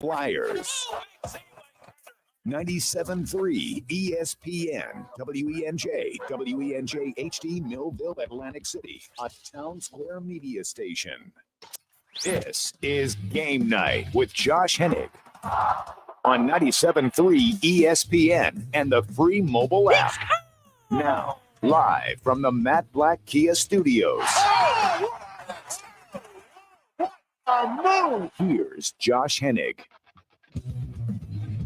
Flyers. 97.3 ESPN, WENJ, WENJ HD, Millville, Atlantic City, a Town Square media station. This is Game Night with Josh Hennig on 97.3 ESPN and the free mobile app. Now, live from the Matt Black Kia Studios. Here's Josh Hennig.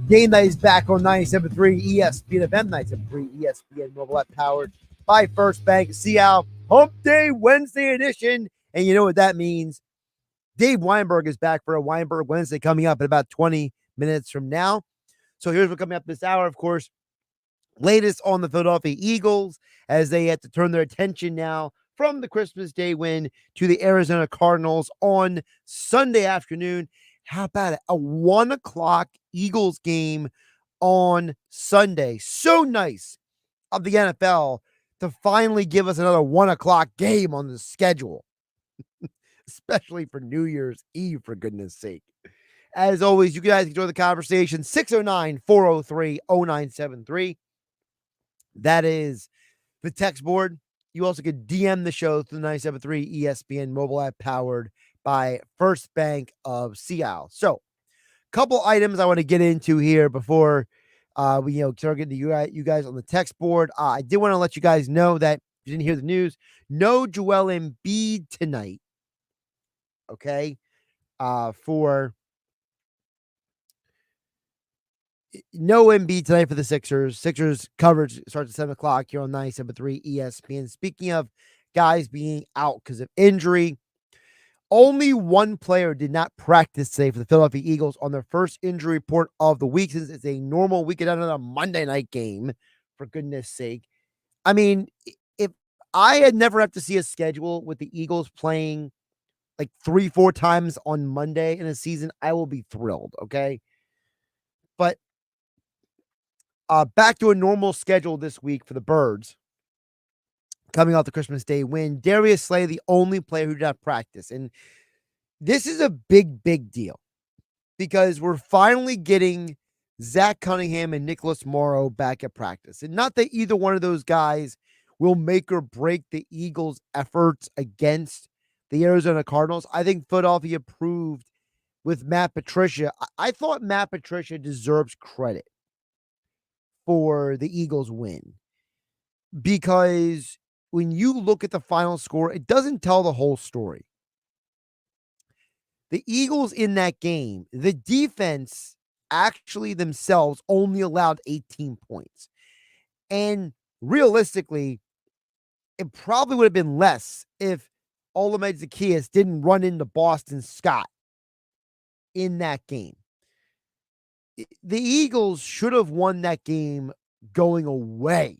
Game Night is back on 97.3 ESPN FM, 97.3 ESPN mobile app, powered by First Bank. Seattle Hump Day Wednesday edition. And you know what that means. Dave Weinberg is back for a Weinberg Wednesday coming up in about 20 minutes from now. So here's what's coming up this hour, of course. Latest on the Philadelphia Eagles as they had to turn their attention now from the Christmas Day win to the Arizona Cardinals on Sunday afternoon. How about it? A 1 o'clock Eagles game on Sunday. So nice of the NFL to finally give us another 1 o'clock game on the schedule, especially for New Year's Eve, for goodness sake. As always, you guys enjoy the conversation. 609-403-0973. That is the text board. You also could DM the show through the 97.3 ESPN mobile app, powered by First Bank of Seattle. So, couple items I want to get into here before we start getting to you guys on the text board. I did want to let you guys know that if you didn't hear the news, no Joel Embiid tonight. Okay, for no Embiid tonight for the Sixers. Sixers coverage starts at 7 o'clock here on 97.3 ESPN. Speaking of guys being out because of injury, only one player did not practice today for the Philadelphia Eagles on their first injury report of the week, since it's a normal week and another Monday night game, for goodness sake. I mean, if I had never have to see a schedule with the Eagles playing like 3-4 times on Monday in a season, I will be thrilled, okay? But back to a normal schedule this week for the Birds. Coming off the Christmas Day win, Darius Slay, the only player who did not practice. And this is a big, big deal because we're finally getting Zach Cunningham and Nicholas Morrow back at practice. And not that either one of those guys will make or break the Eagles' efforts against the Arizona Cardinals. I think Philadelphia proved with Matt Patricia. I thought Matt Patricia deserves credit for the Eagles' win, because when you look at the final score, it doesn't tell the whole story. The Eagles in that game, the defense actually themselves only allowed 18 points. And realistically, it probably would have been less if Olamide Zaccheaus didn't run into Boston Scott in that game. The Eagles should have won that game going away.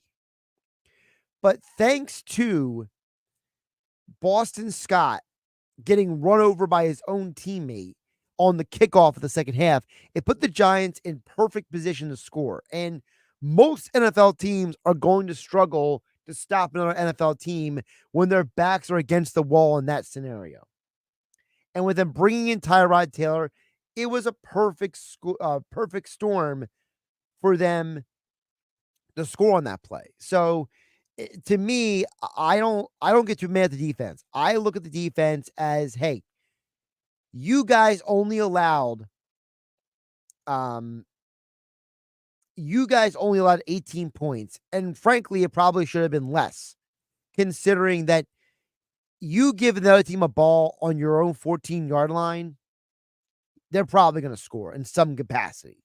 But thanks to Boston Scott getting run over by his own teammate on the kickoff of the second half, it put the Giants in perfect position to score. And most NFL teams are going to struggle to stop another NFL team when their backs are against the wall in that scenario. And with them bringing in Tyrod Taylor, it was a perfect storm for them to score on that play. So, to me, I don't get too mad at the defense. I look at the defense as, hey, you guys only allowed 18 points. And frankly, it probably should have been less, considering that you give the other team a ball on your own 14-yard line, they're probably going to score in some capacity.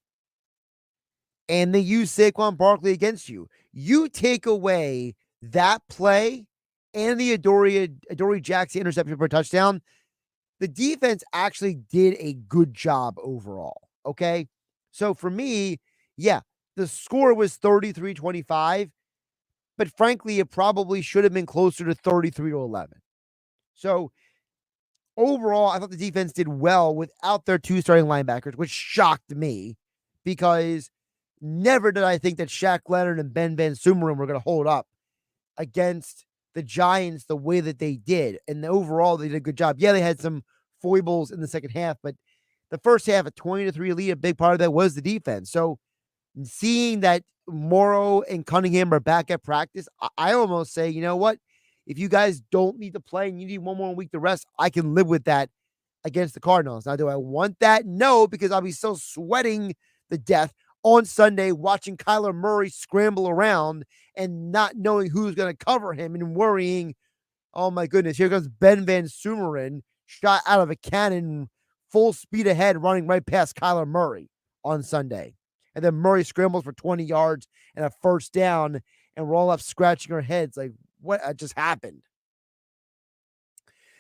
And they use Saquon Barkley against you. You take away that play and the Adoree Jackson interception for a touchdown, the defense actually did a good job overall, okay? So for me, yeah, the score was 33-25, but frankly, it probably should have been closer to 33-11. So overall, I thought the defense did well without their two starting linebackers, which shocked me, because never did I think that Shaq Leonard and Ben Van Sumeren were going to hold up against the Giants the way that they did. And overall, they did a good job. Yeah, they had some foibles in the second half, but the first half, a 20-3 lead, a big part of that was the defense. So seeing that Morrow and Cunningham are back at practice, I almost say, you know what? If you guys don't need to play and you need one more week to rest, I can live with that against the Cardinals. Now, do I want that? No, because I'll be still sweating the death on Sunday watching Kyler Murray scramble around and not knowing who's going to cover him and worrying, oh my goodness, here comes Ben Van Sumeren, shot out of a cannon, full speed ahead, running right past Kyler Murray on Sunday. And then Murray scrambles for 20 yards and a first down, and we're all left scratching our heads like, what just happened?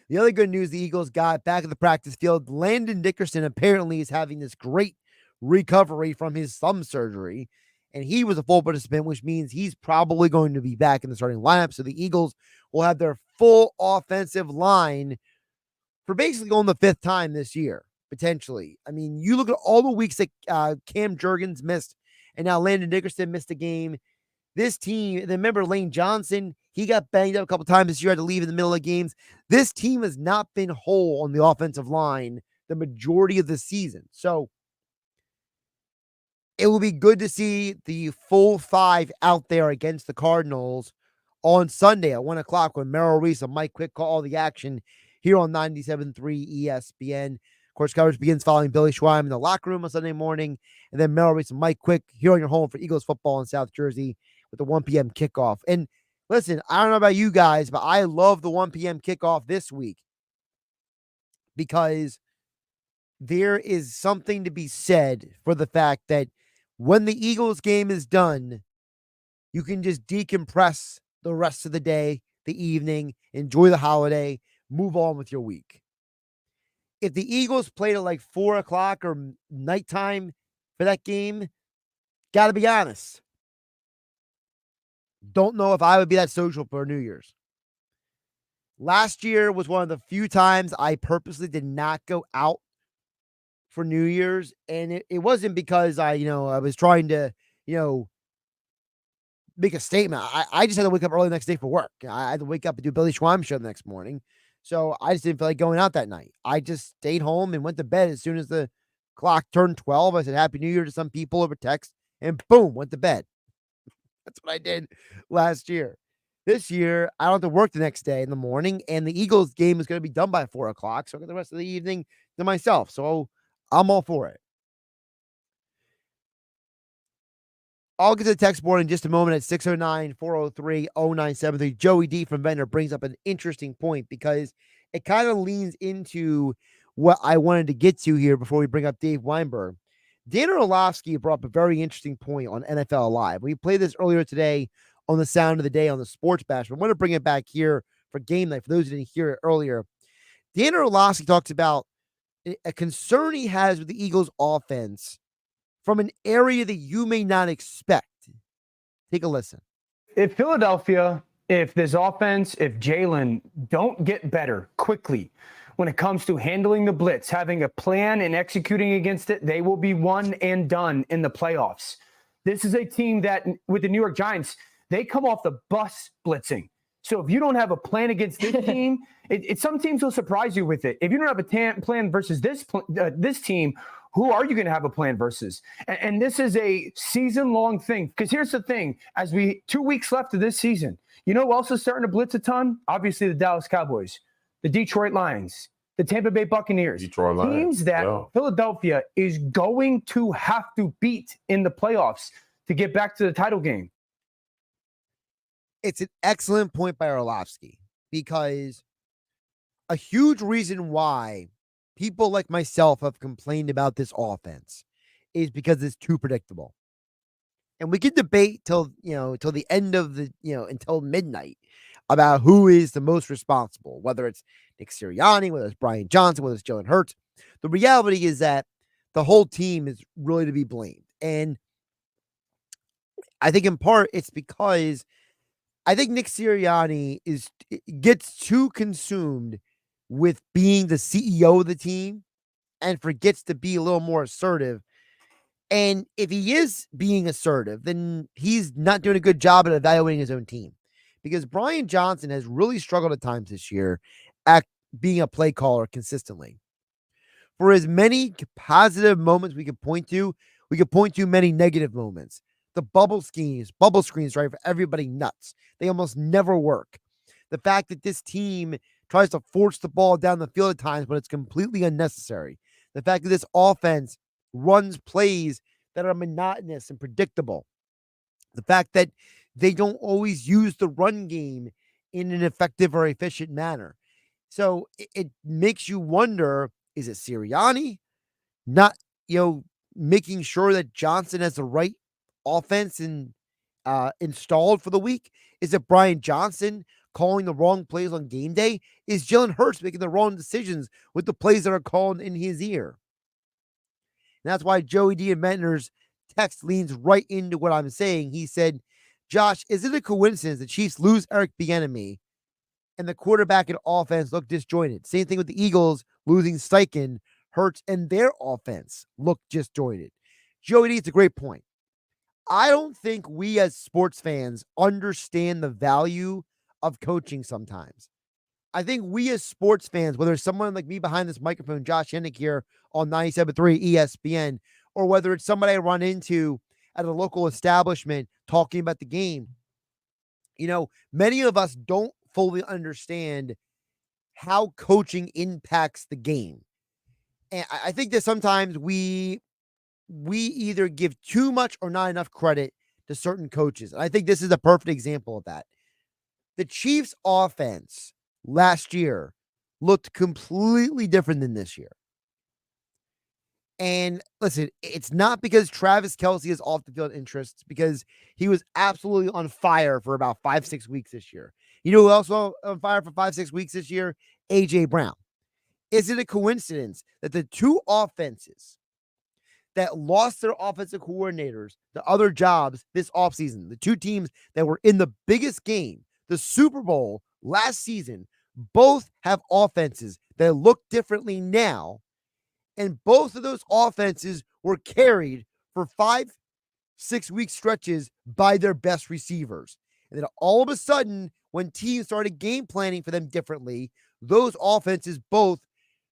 The other good news the Eagles got back at the practice field, Landon Dickerson apparently is having this great recovery from his thumb surgery, and he was a full participant, which means he's probably going to be back in the starting lineup. So the Eagles will have their full offensive line for basically going the fifth time this year, potentially. I mean, you look at all the weeks that Cam Jurgens missed, and now Landon Dickerson missed a game. This team, and remember Lane Johnson, he got banged up a couple times this year, had to leave in the middle of games. This team has not been whole on the offensive line the majority of the season. So it will be good to see the full five out there against the Cardinals on Sunday at 1 o'clock when Merrill Reese and Mike Quick call all the action here on 97.3 ESPN. Of course, coverage begins following Billy Schweim in the locker room on Sunday morning, and then Merrill Reese and Mike Quick here on your home for Eagles football in South Jersey with the 1 p.m. kickoff. And listen, I don't know about you guys, but I love the 1 p.m. kickoff this week because there is something to be said for the fact that when the Eagles game is done, you can just decompress the rest of the day, the evening, enjoy the holiday, move on with your week. If the Eagles played at like 4 o'clock or nighttime for that game, got to be honest, don't know if I would be that social for New Year's. Last year was one of the few times I purposely did not go out for New Year's, and it wasn't because I was trying to, make a statement. I just had to wake up early the next day for work. I had to wake up and do Billy Schweim show the next morning. So I just didn't feel like going out that night. I just stayed home and went to bed as soon as the clock turned 12. I said Happy New Year to some people over text, and boom, went to bed. That's what I did last year. This year, I don't have to work the next day in the morning, and the Eagles game is going to be done by 4 o'clock. So I got the rest of the evening to myself. So I'm all for it. I'll get to the text board in just a moment at 609-403-0973. Joey D from Venter brings up an interesting point because it kind of leans into what I wanted to get to here before we bring up Dave Weinberg. Dan Orlovsky brought up a very interesting point on NFL Live. We played this earlier today on the Sound of the Day on the Sports Bash, but I want to bring it back here for Game Night for those who didn't hear it earlier. Dan Orlovsky talks about a concern he has with the Eagles offense from an area that you may not expect. Take a listen. If Philadelphia, if this offense, if Jalen don't get better quickly when it comes to handling the blitz, having a plan and executing against it, they will be one and done in the playoffs. This is a team that, with the New York Giants, they come off the bus blitzing. So if you don't have a plan against this team, some teams will surprise you with it. If you don't have a plan versus this team, who are you going to have a plan versus? And this is a season-long thing. Because here's the thing. 2 weeks left of this season, you know who else is starting to blitz a ton? Obviously, the Dallas Cowboys, the Detroit Lions, the Tampa Bay Buccaneers. Teams that Philadelphia is going to have to beat in the playoffs to get back to the title game. It's an excellent point by Orlovsky because a huge reason why people like myself have complained about this offense is because it's too predictable. And we can debate till the end of the, until midnight about who is the most responsible, whether it's Nick Sirianni, whether it's Brian Johnson, whether it's Jalen Hurts. The reality is that the whole team is really to be blamed. And I think in part it's because I think Nick Sirianni gets too consumed with being the CEO of the team and forgets to be a little more assertive. And if he is being assertive, then he's not doing a good job at evaluating his own team. Because Brian Johnson has really struggled at times this year at being a play caller consistently. For as many positive moments we could point to many negative moments. The bubble screens drive everybody nuts. They almost never work. The fact that this team tries to force the ball down the field at times, but it's completely unnecessary. The fact that this offense runs plays that are monotonous and predictable. The fact that they don't always use the run game in an effective or efficient manner. So it makes you wonder, is it Sirianni not, making sure that Johnson has the right offense installed for the week? Is it Brian Johnson calling the wrong plays on game day? Is Jalen Hurts making the wrong decisions with the plays that are called in his ear? And that's why Joey D. and Mentner's text leans right into what I'm saying. He said, Josh, is it a coincidence the Chiefs lose Eric Bieniemy and the quarterback and offense look disjointed? Same thing with the Eagles losing Steichen, Hurts, and their offense look disjointed. Joey D, it's a great point. I don't think we as sports fans understand the value of coaching sometimes. I think we as sports fans, whether it's someone like me behind this microphone, Josh Hennig here on 97.3 ESPN, or whether it's somebody I run into at a local establishment talking about the game, many of us don't fully understand how coaching impacts the game. And I think that sometimes we either give too much or not enough credit to certain coaches. And I think this is a perfect example of that. The Chiefs' offense last year looked completely different than this year. And listen, it's not because Travis Kelce is off the field interests, because he was absolutely on fire for about 5-6 weeks this year. You know who else was on fire for 5-6 weeks this year? A.J. Brown. Is it a coincidence that the two offenses that lost their offensive coordinators to other jobs this offseason, the two teams that were in the biggest game, the Super Bowl last season, both have offenses that look differently now, and both of those offenses were carried for 5-6 week stretches by their best receivers. And then all of a sudden, when teams started game planning for them differently, those offenses both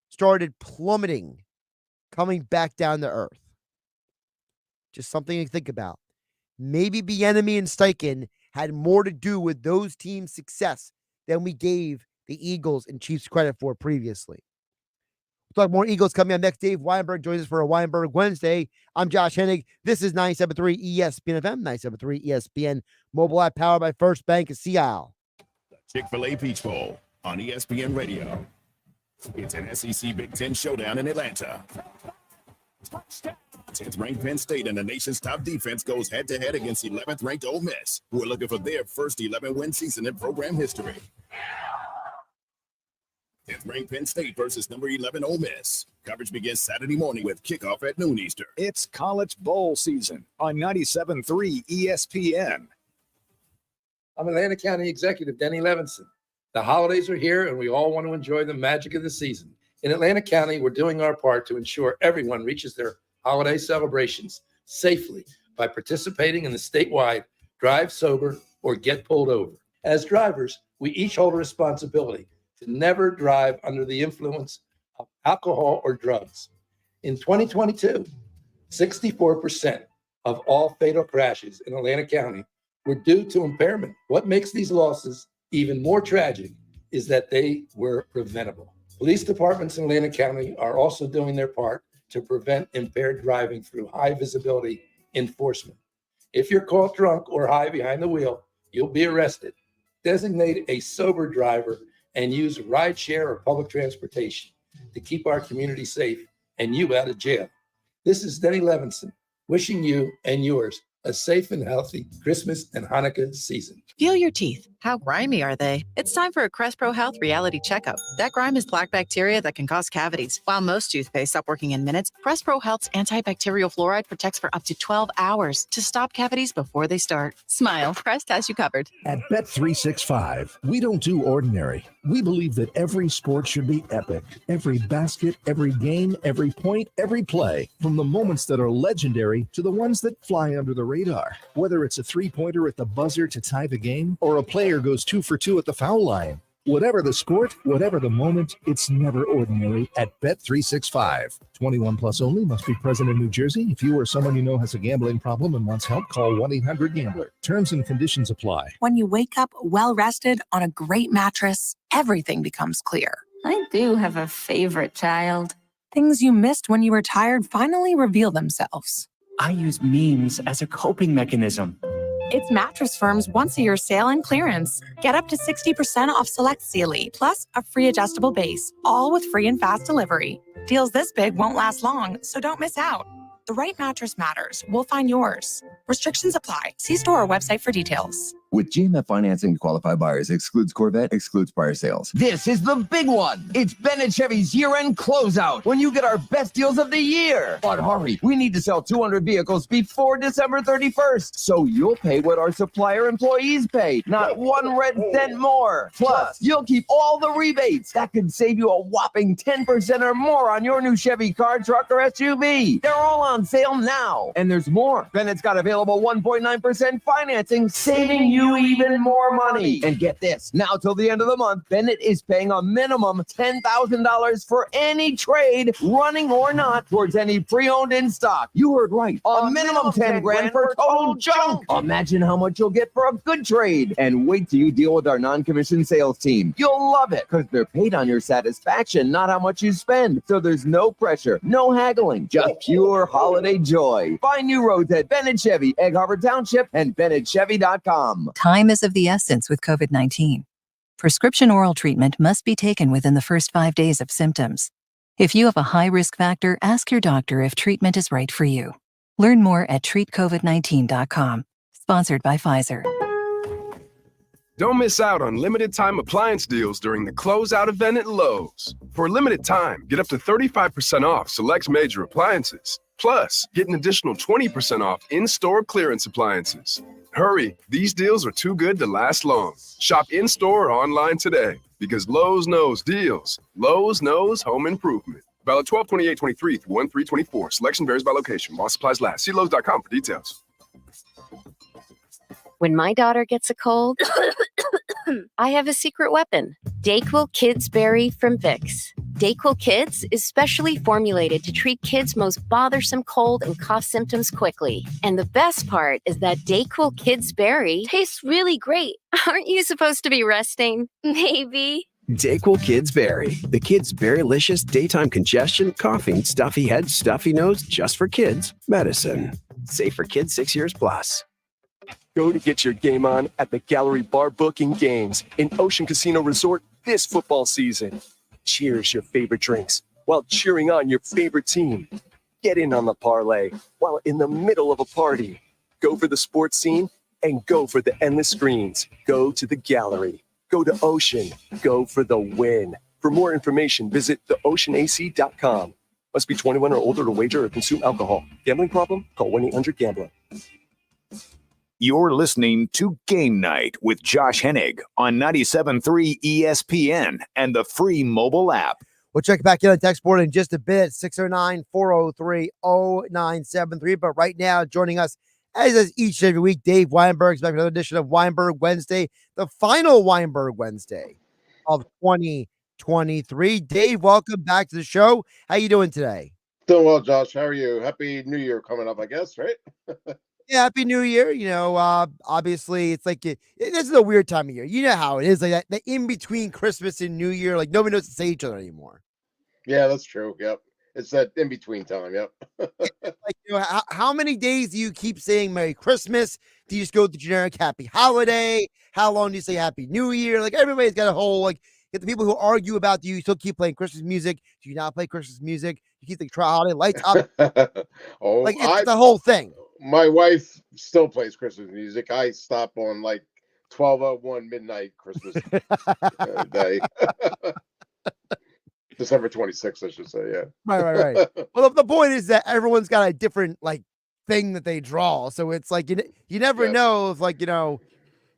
started plummeting, coming back down to earth. Just something to think about. Maybe Bieniemy and Steichen had more to do with those teams' success than we gave the Eagles and Chiefs credit for previously. We'll talk more Eagles coming up next. Dave Weinberg joins us for a Weinberg Wednesday. I'm Josh Hennig. This is 97.3 ESPN FM, 97.3 ESPN mobile app powered by First Bank of Seattle. Chick-fil-A Peach Bowl on ESPN Radio. It's an SEC Big Ten showdown in Atlanta. 10th-ranked Penn State and the nation's top defense goes head-to-head against 11th-ranked Ole Miss, who are looking for their first 11-win season in program history. 10th-ranked Penn State versus number 11 Ole Miss. Coverage begins Saturday morning with kickoff at noon Eastern. It's college bowl season on 97.3 ESPN. I'm Atlanta County Executive Denny Levinson. The holidays are here, and we all want to enjoy the magic of the season. In Atlanta County, we're doing our part to ensure everyone reaches their holiday celebrations safely by participating in the statewide Drive Sober or Get Pulled Over. As drivers, we each hold a responsibility to never drive under the influence of alcohol or drugs. In 2022, 64% of all fatal crashes in Atlanta County were due to impairment. What makes these losses even more tragic is that they were preventable. Police departments in Atlanta County are also doing their part to prevent impaired driving through high visibility enforcement. If you're caught drunk or high behind the wheel, you'll be arrested. Designate a sober driver and use rideshare or public transportation to keep our community safe and you out of jail. This is Denny Levinson, wishing you and yours a safe and healthy Christmas and Hanukkah season. Feel your teeth. How grimy are they? It's time for a Crest Pro Health reality checkup. That grime is plaque bacteria that can cause cavities. While most toothpaste stop working in minutes, Crest Pro Health's antibacterial fluoride protects for up to 12 hours to stop cavities before they start. Smile, Crest has you covered. At Bet365, we don't do ordinary. We believe that every sport should be epic. Every basket, every game, every point, every play. From the moments that are legendary to the ones that fly under the radar. Whether it's a three-pointer at the buzzer to tie the game or a player goes 2 for 2 at the foul line. Whatever the sport, whatever the moment, it's never ordinary at Bet365. 21 plus only, must be present in New Jersey. If you or someone you know has a gambling problem and wants help, call 1-800-GAMBLER. Terms and conditions apply. When you wake up well-rested on a great mattress, everything becomes clear. I do have a favorite child. Things you missed when you were tired finally reveal themselves. I use memes as a coping mechanism. It's Mattress Firm's once-a-year sale and clearance. Get up to 60% off select Sealy, plus a free adjustable base, all with free and fast delivery. Deals this big won't last long, so don't miss out. The right mattress matters. We'll find yours. Restrictions apply. See store or website for details. With GMF financing to qualified buyers, excludes Corvette, excludes prior sales. This is the big one. It's Bennett Chevy's year-end closeout when you get our best deals of the year. But hurry, we need to sell 200 vehicles before December 31st. So you'll pay what our supplier employees pay, not 1 red cent more. Plus, you'll keep all the rebates. That could save you a whopping 10% or more on your new Chevy car, truck, or SUV. They're all on sale now. And there's more. Bennett's got available 1.9% financing, saving you even more money. And get this, now till the end of the month, Bennett is paying a minimum $10,000 for any trade, running or not, towards any pre-owned in stock. You heard right. A minimum 10 grand for total junk. Imagine how much you'll get for a good trade. And wait till you deal with our non-commissioned sales team. You'll love it because they're paid on your satisfaction, not how much you spend. So there's no pressure, no haggling, just pure holiday joy. Find new roads at Bennett Chevy, Egg Harbor Township, and BennettChevy.com. Time is of the essence with COVID-19. Prescription oral treatment must be taken within the first 5 days of symptoms. If you have a high risk factor, ask your doctor if treatment is right for you. Learn more at treatcovid19.com. Sponsored by Pfizer. Don't miss out on limited time appliance deals during the closeout event at Lowe's. For a limited time, get up to 35% off select major appliances. Plus, get an additional 20% off in-store clearance appliances. Hurry, these deals are too good to last long. Shop in-store or online today because Lowe's knows deals. Lowe's knows home improvement. Valid 12/28/23 through 1/3/24. Selection varies by location. While supplies last. See Lowe's.com for details. When my daughter gets a cold, I have a secret weapon. DayQuil Kids Berry from Vicks. DayQuil Kids is specially formulated to treat kids' most bothersome cold and cough symptoms quickly. And the best part is that DayQuil Kids Berry tastes really great. Aren't you supposed to be resting? Maybe. DayQuil Kids Berry. The kids' berrylicious daytime congestion, coughing, stuffy head, stuffy nose, just for kids medicine. Safe for kids 6 years plus. Go to get your game on at the Gallery Bar Booking Games in Ocean Casino Resort this football season. Cheers your favorite drinks while cheering on your favorite team. Get in on the parlay while in the middle of a party. Go for the sports scene and go for the endless screens. Go to the Gallery. Go to Ocean. Go for the win. For more information, visit theoceanac.com. Must be 21 or older to wager or consume alcohol. Gambling problem? Call 1-800-GAMBLER. You're listening to Game Night with Josh Hennig on 97.3 ESPN and the free mobile app. We'll check back in on text board in just a bit, 609-403-0973. But right now, joining us, as is each and every week, Dave Weinberg is back with another edition of Weinberg Wednesday, the final Weinberg Wednesday of 2023. Dave, welcome back to the show. How you doing today? Doing well, Josh. How are you? Happy New Year coming up, I guess, right? Yeah, Happy New Year. You know, obviously, it's like this is a weird time of year. You know how it is, like that, the in between Christmas and New Year, like nobody knows to say each other anymore. Yeah, that's true. Yep, it's that in between time. Yep. Like, you know, how many days do you keep saying Merry Christmas? Do you just go with the generic Happy Holiday? How long do you say Happy New Year? Like everybody's got a whole like. Get the people who argue about do you still keep playing Christmas music? Do you not play Christmas music? You keep the holiday lights up. Oh, like it's the whole thing. My wife still plays Christmas music. I stop on like 12:01 midnight Christmas day. December 26th, I should say. Yeah. Right. Well, the point is that everyone's got a different like thing that they draw. So it's like you never know if like, you know,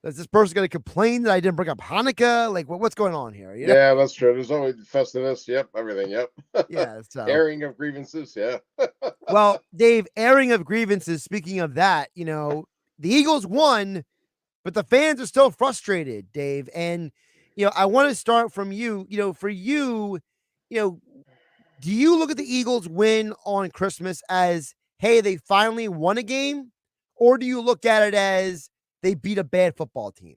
is this person going to complain that I didn't bring up Hanukkah? Like, what's going on here? You know? Yeah, that's true. There's always Festivus. Yep, everything. Yep. Yeah. So. Airing of grievances. Yeah. Well, Dave, airing of grievances. Speaking of that, you know, the Eagles won, but the fans are still frustrated, Dave. And I want to start from you. For you, do you look at the Eagles win on Christmas as, hey, they finally won a game? Or do you look at it as they beat a bad football team?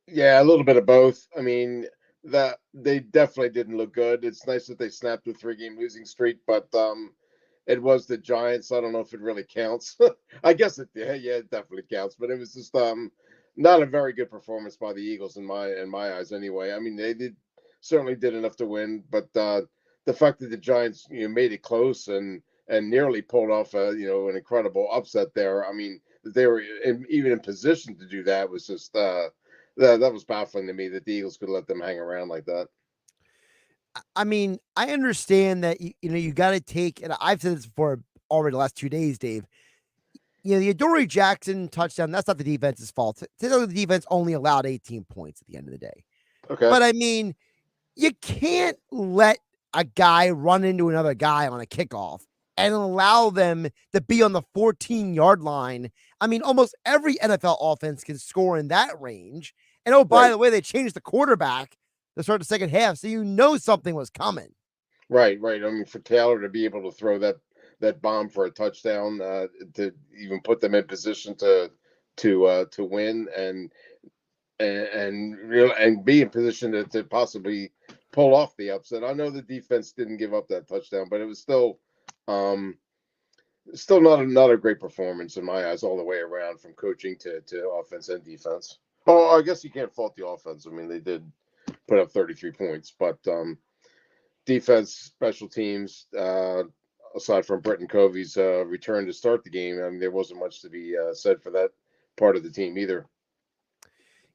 Yeah, a little bit of both. I mean, that they definitely didn't look good. It's nice that they snapped a 3-game losing streak, but it was the Giants. I don't know if it really counts. I guess it it definitely counts, but it was just not a very good performance by the Eagles in my eyes anyway. I mean, they certainly did enough to win, but the fact that the Giants made it close and nearly pulled off an incredible upset there. I mean, that they were even in position to do that was just that was baffling to me that the Eagles could let them hang around like that. I mean, I understand that you got to take, and I've said this before already the last 2 days, Dave. The Adoree Jackson touchdown, that's not the defense's fault. The defense only allowed 18 points at the end of the day. Okay. But I mean, you can't let a guy run into another guy on a kickoff and allow them to be on the 14-yard line. I mean, almost every NFL offense can score in that range. And oh, by the way, they changed the quarterback to start the second half, so something was coming. Right. I mean, for Taylor to be able to throw that bomb for a touchdown, to even put them in position to win and be in position to possibly pull off the upset. I know the defense didn't give up that touchdown, but it was still not a great performance in my eyes all the way around, from coaching to offense and defense. Oh, I guess you can't fault the offense. I mean, they did put up 33 points, but defense, special teams, aside from Britton Covey's return to start the game, I mean, there wasn't much to be said for that part of the team either.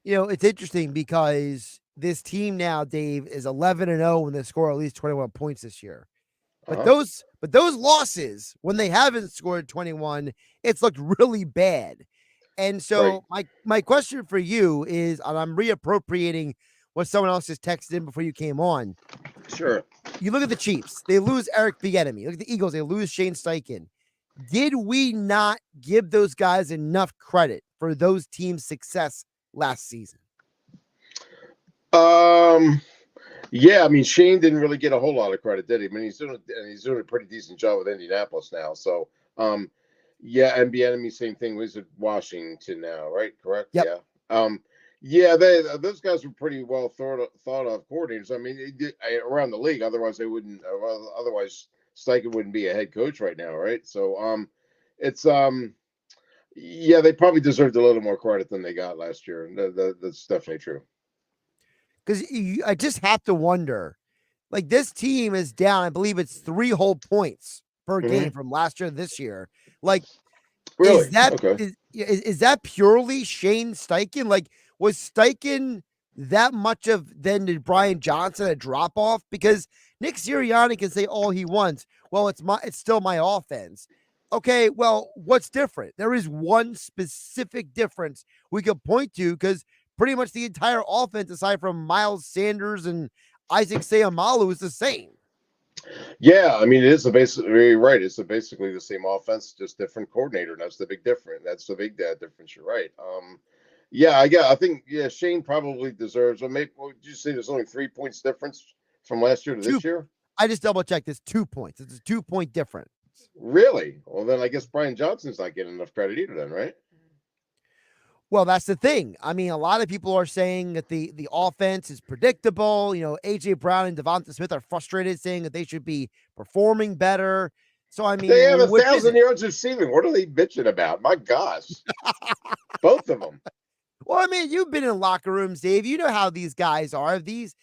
It's interesting because this team now, Dave, is 11-0 when they score at least 21 points this year. But those losses, when they haven't scored 21, it's looked really bad. And so my question for you is, and I'm reappropriating what someone else just texted in before you came on. Sure. You look at the Chiefs, they lose Eric Bieniemy. Look at the Eagles, they lose Shane Steichen. Did we not give those guys enough credit for those teams' success last season? Yeah, I mean, Shane didn't really get a whole lot of credit, did he? I mean, he's doing a pretty decent job with Indianapolis now. So, yeah, and Bieniemy, same thing. Was at Washington now, right? Correct. Yep. Yeah. Those guys were pretty well thought of coordinators. I mean, they did, around the league. Otherwise, they wouldn't. Otherwise, Steichen wouldn't be a head coach right now, right? So, it's yeah, they probably deserved a little more credit than they got last year. That's definitely true. Because I just have to wonder, like, this team is down, I believe it's 3 whole points per game from last year to this year. Like, really? Is that purely Shane Steichen? Like, was Steichen that much of then did Brian Johnson a drop off? Because Nick Sirianni can say all he wants. Well, it's still my offense. Okay, well, what's different? There is one specific difference we could point to, because pretty much the entire offense, aside from Miles Sanders and Isaac Seumalo, is the same. Yeah, I mean, it is you're right. It's basically the same offense, just different coordinator. That's the big difference. That's the big difference. You're right. Yeah, I think Shane probably deserves. Or maybe, what did you say? There's only 3 points difference from last year to this year. I just double checked. It's 2 points. It's a 2-point difference. Really? Well, then I guess Brian Johnson's not getting enough credit either, then, right? Well, that's the thing. I mean, a lot of people are saying that the offense is predictable. A.J. Brown and Devonta Smith are frustrated, saying that they should be performing better. So, I mean, they have 1,000 yards receiving. What are they bitching about? My gosh. Both of them. Well, I mean, you've been in locker rooms, Dave. You know how these guys are. These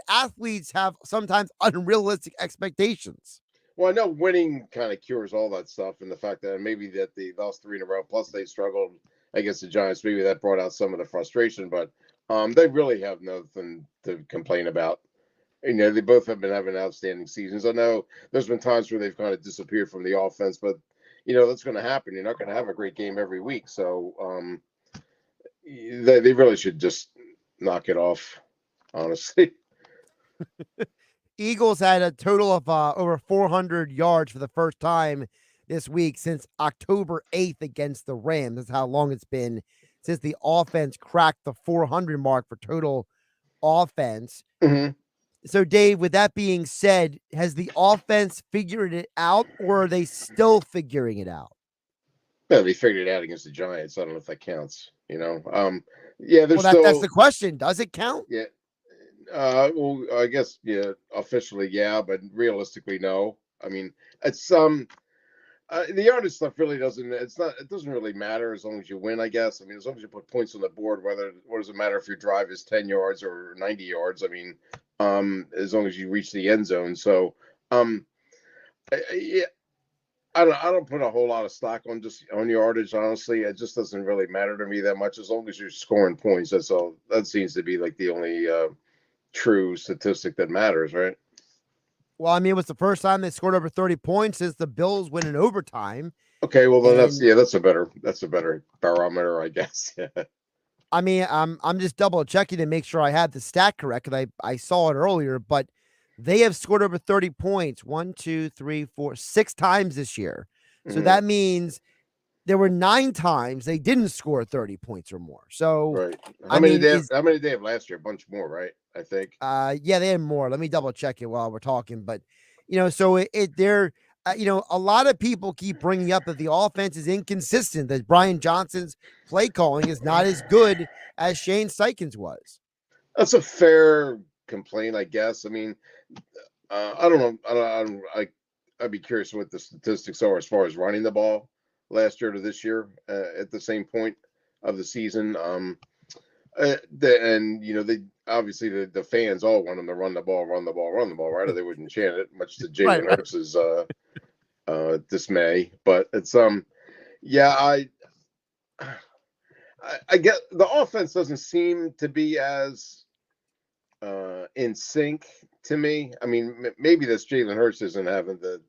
athletes have sometimes unrealistic expectations. Well, I know winning kind of cures all that stuff, and the fact that maybe that they lost 3 in a row, plus they struggled against the Giants, maybe that brought out some of the frustration, but they really have nothing to complain about. They both have been having outstanding seasons. I know there's been times where they've kind of disappeared from the offense, but that's going to happen. You're not going to have a great game every week, so they really should just knock it off, honestly. Eagles had a total of over 400 yards for the first time this week since October 8th against the Rams. That's how long it's been since the offense cracked the 400 mark for total offense. Mm-hmm. So, Dave, with that being said, has the offense figured it out, or are they still figuring it out? Yeah, they figured it out against the Giants. I don't know if that counts. Yeah, Well, that's the question. Does it count? Yeah. Well, I guess officially, yeah, but realistically, no. I mean, it's the yardage stuff really doesn't. It doesn't really matter as long as you win, I guess. I mean, as long as you put points on the board, what does it matter if your drive is 10 yards or 90 yards? I mean, as long as you reach the end zone. So, yeah, I don't put a whole lot of stock on yardage. Honestly, it just doesn't really matter to me that much. As long as you're scoring points, that's all. That seems to be like the only true statistic that matters, right? Well, I mean, it was the first time they scored over 30 points since the Bills win in overtime. Okay, well then that's a better barometer, I guess. Yeah. I mean, I'm just double checking to make sure I had the stat correct, because I saw it earlier, but they have scored over 30 points 6 times this year. So that means there were 9 times they didn't score 30 points or more. So right. How many did they have last year? A bunch more, right? I think. Yeah, they had more. Let me double check it while we're talking. But so they're a lot of people keep bringing up that the offense is inconsistent, that Brian Johnson's play calling is not as good as Shane Steichen's was. That's a fair complaint, I guess. I mean, I don't know. I'd be curious what the statistics are as far as running the ball last year to this year at the same point of the season. They obviously the fans all want them to run the ball, right? Or they wouldn't chant it, much to Jalen Hurts' dismay. But it's I get the offense doesn't seem to be as in sync to me. I mean, maybe this Jalen Hurts isn't having the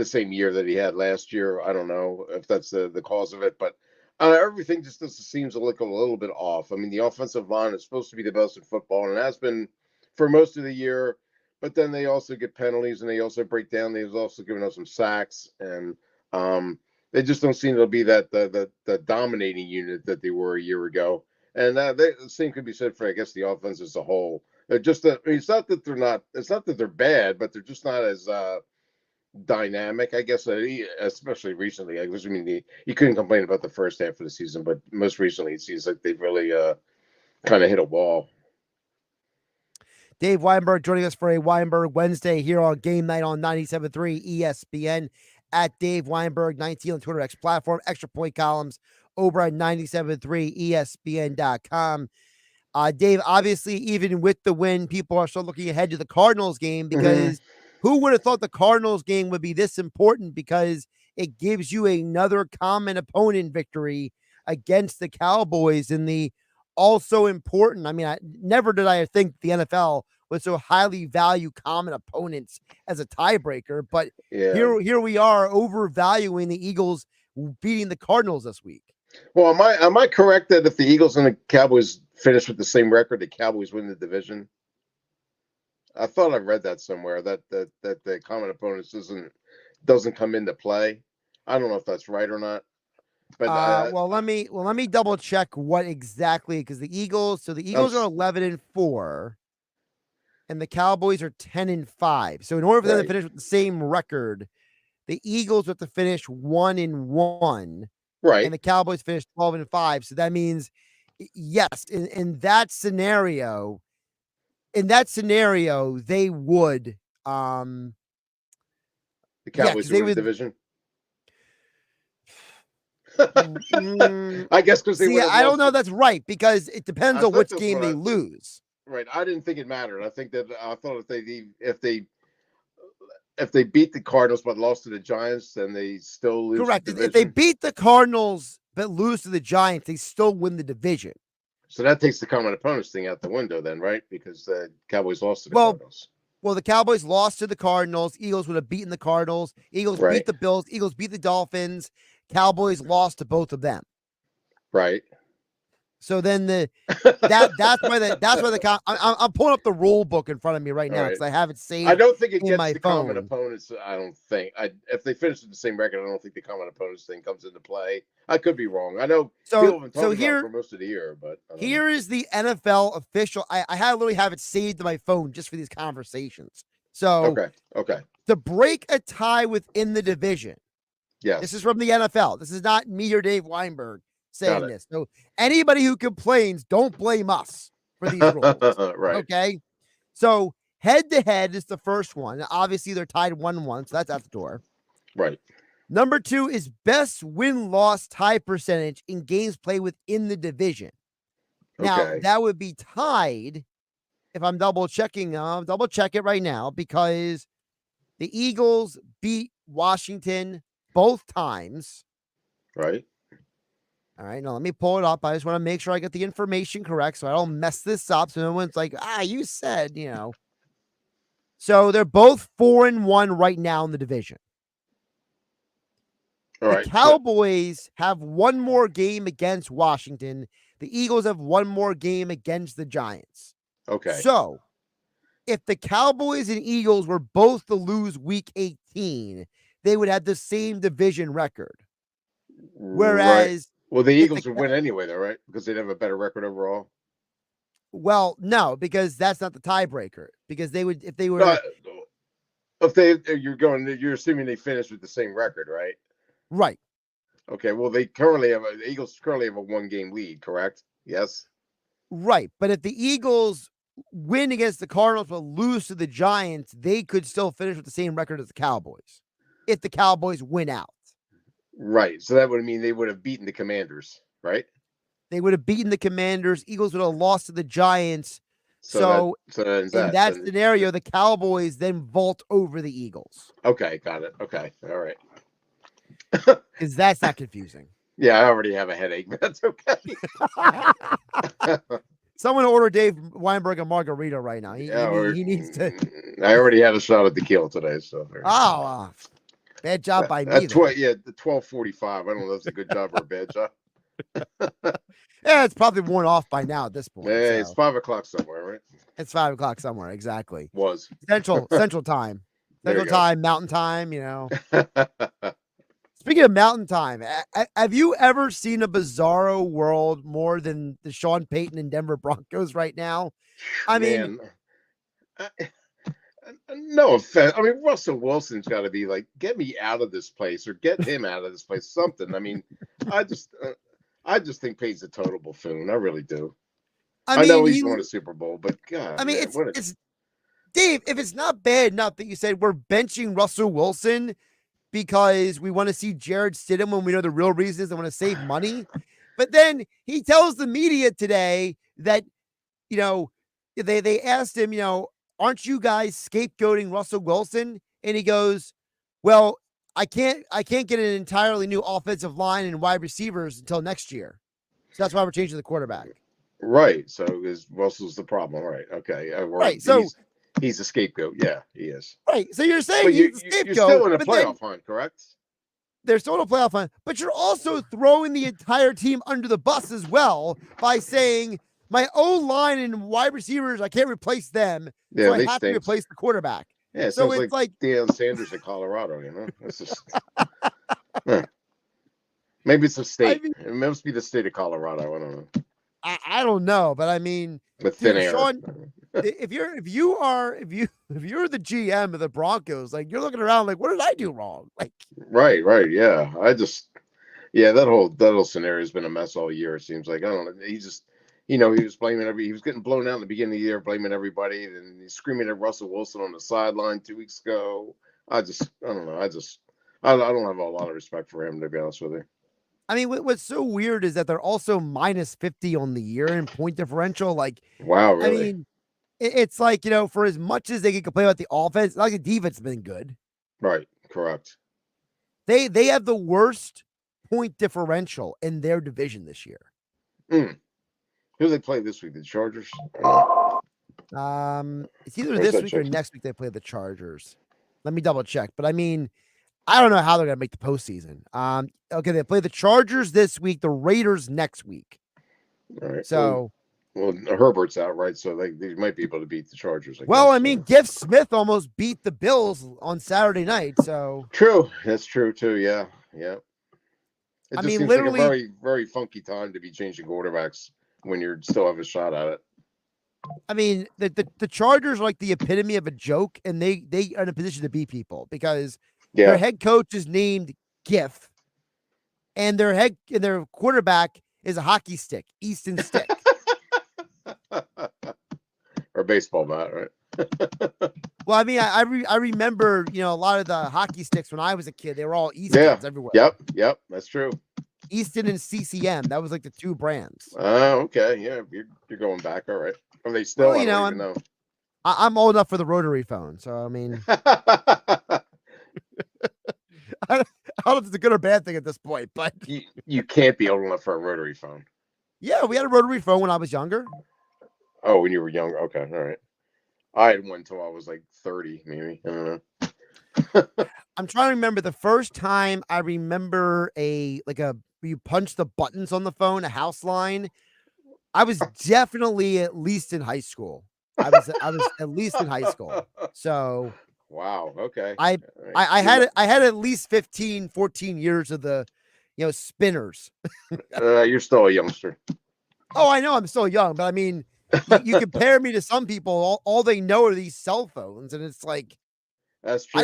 same year that he had last year. I don't know if that's the cause of it, but everything just seems like a little bit off. I mean, the offensive line is supposed to be the best in football, and has been for most of the year. But then they also get penalties, and they also break down. They've also given us some sacks, and they just don't seem to be the dominating unit that they were a year ago. And the same could be said for, I guess, the offense as a whole. They're just it's not that they're not. It's not that they're bad, but they're just not as dynamic, I guess, especially recently. I mean, you couldn't complain about the first half of the season, but most recently it seems like they've really kind of hit a wall. Dave Weinberg joining us for a Weinberg Wednesday here on Game Night on 97.3 ESPN, at Dave Weinberg 19 on Twitter X platform. Extra point columns over at 97.3ESPN.com. Dave, obviously, even with the win, people are still looking ahead to the Cardinals game, because who would have thought the Cardinals game would be this important, because it gives you another common opponent victory against the Cowboys in the also important. I mean, never did I think the NFL would so highly value common opponents as a tiebreaker, but here we are overvaluing the Eagles beating the Cardinals this week. Well, am I correct that if the Eagles and the Cowboys finish with the same record, the Cowboys win the division? I thought I read that somewhere that the common opponents doesn't come into play. I don't know if that's right or not. But let me double check what exactly, because the Eagles are 11-4, and the Cowboys are 10-5. So in order for them to finish with the same record, the Eagles have to finish 1-1, right? And the Cowboys finished 12-5. So that means, yes, in that scenario, they would. The Cowboys win the division. I guess because I don't know if that's right, because it depends on which game they lose. Right. I didn't think it mattered. I thought if they beat the Cardinals but lost to the Giants, then they still lose. Correct. If they beat the Cardinals but lose to the Giants, they still win the division. So that takes the common opponents thing out the window then, right? Because the Cowboys lost to the Cardinals. Well, the Cowboys lost to the Cardinals. Eagles would have beaten the Cardinals. Eagles beat the Bills. Eagles beat the Dolphins. Cowboys lost to both of them. Right. So then that's why I'm pulling up the rule book in front of me right now because I have it saved. I don't think it in gets my the phone. common opponents. I don't think. If they finish with the same record, I don't think the common opponents thing comes into play. I could be wrong. I know people have been talking about it for most of the year, but here is the NFL official. I literally have it saved to my phone just for these conversations. So okay. To break a tie within the division. Yes. This is from the NFL. This is not me or Dave Weinberg saying this. So anybody who complains, don't blame us for these rules. Right. Okay. So head-to-head is the first one. Obviously, they're tied 1-1, so that's out the door. Right. Number 2 is best win-loss tie percentage in games played within the division. Now, that would be tied if I'm double-checking. I'll double-check it right now because the Eagles beat Washington both times. Right. All right, now let me pull it up. I just want to make sure I get the information correct so I don't mess this up. So no one's like, you said, So they're both 4-1 right now in the division. All right. The Cowboys have one more game against Washington. The Eagles have one more game against the Giants. Okay. So if the Cowboys and Eagles were both to lose week 18, they would have the same division record. Whereas, well, the Eagles would win anyway, though, right? Because they'd have a better record overall. Well, no, because that's not the tiebreaker. Because they would, if they were, you're assuming they finished with the same record, right? Right. Okay. Well, the Eagles currently have a 1-game lead, correct? Yes. Right, but if the Eagles win against the Cardinals but lose to the Giants, they could still finish with the same record as the Cowboys. If the Cowboys win out. Right. So that would mean they would have beaten the Commanders, right? They would have beaten the Commanders. Eagles would have lost to the Giants. So in that scenario, the Cowboys then vault over the Eagles. Okay, got it. Okay, all right. Because that's not confusing. Yeah, I already have a headache, but that's okay. Someone order Dave Weinberg a margarita right now. He needs to. I already had a shot at the kill today, so. Bad job by me. The 12:45. I don't know if it's a good job or a bad job. Yeah, it's probably worn off by now at this point. Yeah, it's 5 o'clock somewhere, right? It's 5 o'clock somewhere, exactly. Was Central time. Central time, Mountain Time, Speaking of Mountain Time, have you ever seen a bizarro world more than the Sean Payton and Denver Broncos right now? I mean, no offense. I mean, Russell Wilson's got to be like, get me out of this place or get him out of this place. Something. I mean, I just think Payton's a total buffoon. I really do. I know he's won a Super Bowl, but God, I mean, it's Dave. If it's not bad enough that you said we're benching Russell Wilson because we want to see Jared Stidham when we know the real reason is they want to save money, but then he tells the media today that they asked him, aren't you guys scapegoating Russell Wilson? And he goes, well, I can't get an entirely new offensive line and wide receivers until next year. So that's why we're changing the quarterback. Right. So Russell's the problem. Right. Okay. Right. So he's a scapegoat. Yeah, he is. Right. So you're saying he's a scapegoat. You're still in a playoff hunt, correct? They're still in a playoff hunt, but you're also throwing the entire team under the bus as well by saying my O-line and wide receivers, I can't replace them. Yeah, so I have to replace the quarterback. Yeah, so it's like Deion Sanders in Colorado, It's just maybe it's a state. It must be the state of Colorado. I don't know. I don't know, but I mean, with thin air. Sean, if you're the GM of the Broncos, like you're looking around like, what did I do wrong? Like, right, yeah. That whole scenario has been a mess all year. It seems like I don't know. He just. He was blaming he was getting blown out in the beginning of the year, blaming everybody, and he's screaming at Russell Wilson on the sideline 2 weeks ago. I don't know. I don't have a lot of respect for him, to be honest with you. I mean, what's so weird is that they're also minus 50 on the year in point differential. Like, wow, really? I mean, it's like, for as much as they can complain about the offense, like the defense has been good. Right. Correct. They have the worst point differential in their division this year. Who do they play this week? The Chargers? It's either this week or next week they play the Chargers. Let me double check. But I mean, I don't know how they're going to make the postseason. Okay, they play the Chargers this week, the Raiders next week. All right. So, well, Herbert's out, right? So they might be able to beat the Chargers. I mean, Gift Smith almost beat the Bills on Saturday night. So true. That's true too. Yeah. Yeah. It just seems like a very, very funky time to be changing quarterbacks when you still have a shot at it. I mean, the Chargers are like the epitome of a joke, and they are in a position to beat people because their head coach is named GIF, and their quarterback is a hockey stick, Easton Stick. Or baseball bat, right? Well, I mean, I remember, a lot of the hockey sticks when I was a kid. They were all Eastons everywhere. Yep, that's true. Easton and CCM. That was like the two brands. Oh, okay. Yeah, you're going back. All right. Are they still? Well, I don't even know. I'm old enough for the rotary phone, so I mean, I don't know if it's a good or bad thing at this point, but you can't be old enough for a rotary phone. Yeah, we had a rotary phone when I was younger. Oh, when you were younger. Okay, all right. I had one until I was like 30, maybe. I don't know. I'm trying to remember the first time I remember you punch the buttons on the phone, a house line. I was definitely at least in high school. I was at least in high school. So wow, okay. I had at least 15, 14 years of the spinners. You're still a youngster. Oh, I know I'm still young, but I mean, you compare me to some people, all they know are these cell phones, and it's like that's true.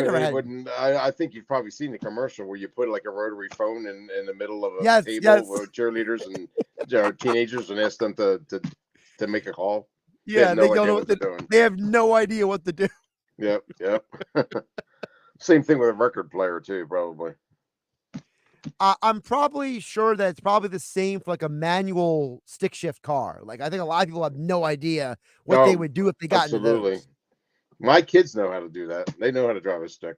I think you've probably seen the commercial where you put like a rotary phone in the middle of a table with cheerleaders and teenagers and ask them to make a call. Yeah, they don't know what they're doing. They have no idea what to do. Yep. Same thing with a record player too, probably. I'm probably sure that it's probably the same for like a manual stick shift car. Like I think a lot of people have no idea what they would do if they got absolutely. into those. My kids know how to do that. They know how to drive a stick.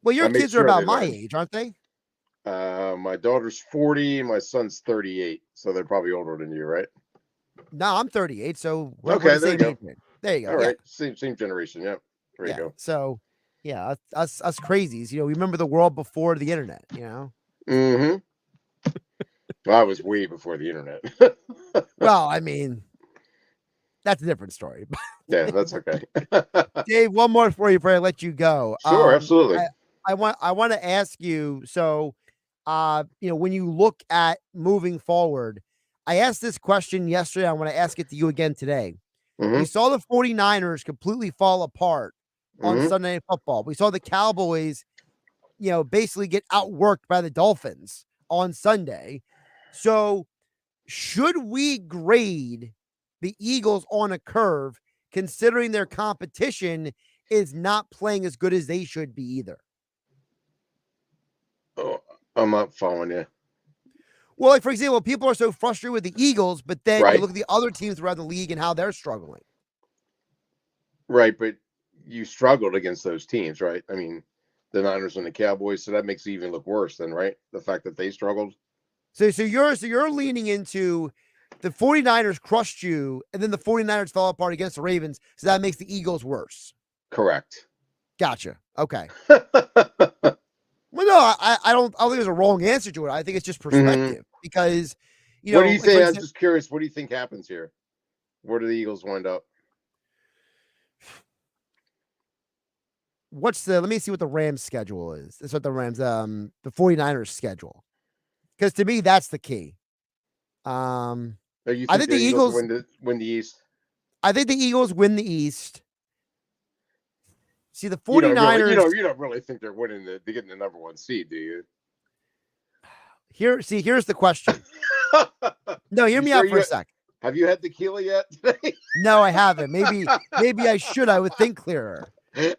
Well, your kids are about my age, aren't they? My daughter's 40, my son's 38, so they're probably older than you, right? No, I'm 38, so we're okay. The same age. There you go. All right, same generation. Yep. There you go. So, yeah, us crazies. We remember the world before the internet. Mm-hmm. Well, I was way before the internet. Well, I mean, that's a different story. Yeah, that's okay. Dave, one more for you before I let you go. Sure, absolutely. I want to ask you. So, when you look at moving forward, I asked this question yesterday. I want to ask it to you again today. Mm-hmm. We saw the 49ers completely fall apart on Sunday Night Football. We saw the Cowboys, basically get outworked by the Dolphins on Sunday. So, should we grade the Eagles on a curve, considering their competition is not playing as good as they should be either? Oh, I'm not following you. Well, like for example, people are so frustrated with the Eagles, but then you look at the other teams around the league and how they're struggling. Right, but you struggled against those teams, right? I mean, the Niners and the Cowboys, so that makes it even look worse then, right? The fact that they struggled. So you're leaning into the 49ers crushed you, and then the 49ers fell apart against the Ravens, so that makes the Eagles worse. Correct. Gotcha. Okay. Well, no, I don't think there's a wrong answer to it. I think it's just perspective because, what do you think? I'm just curious. What do you think happens here? Where do the Eagles wind up? Let me see what the Rams schedule is. That's what the 49ers schedule. Because to me, that's the key. I think the Eagles win the East. I think the Eagles win the East. See, the 49ers. You don't really think they're getting the number one seed, do you? Here's the question. No, hear me out for a sec. Have you had tequila yet today? No, I haven't. Maybe I should. I would think clearer. That's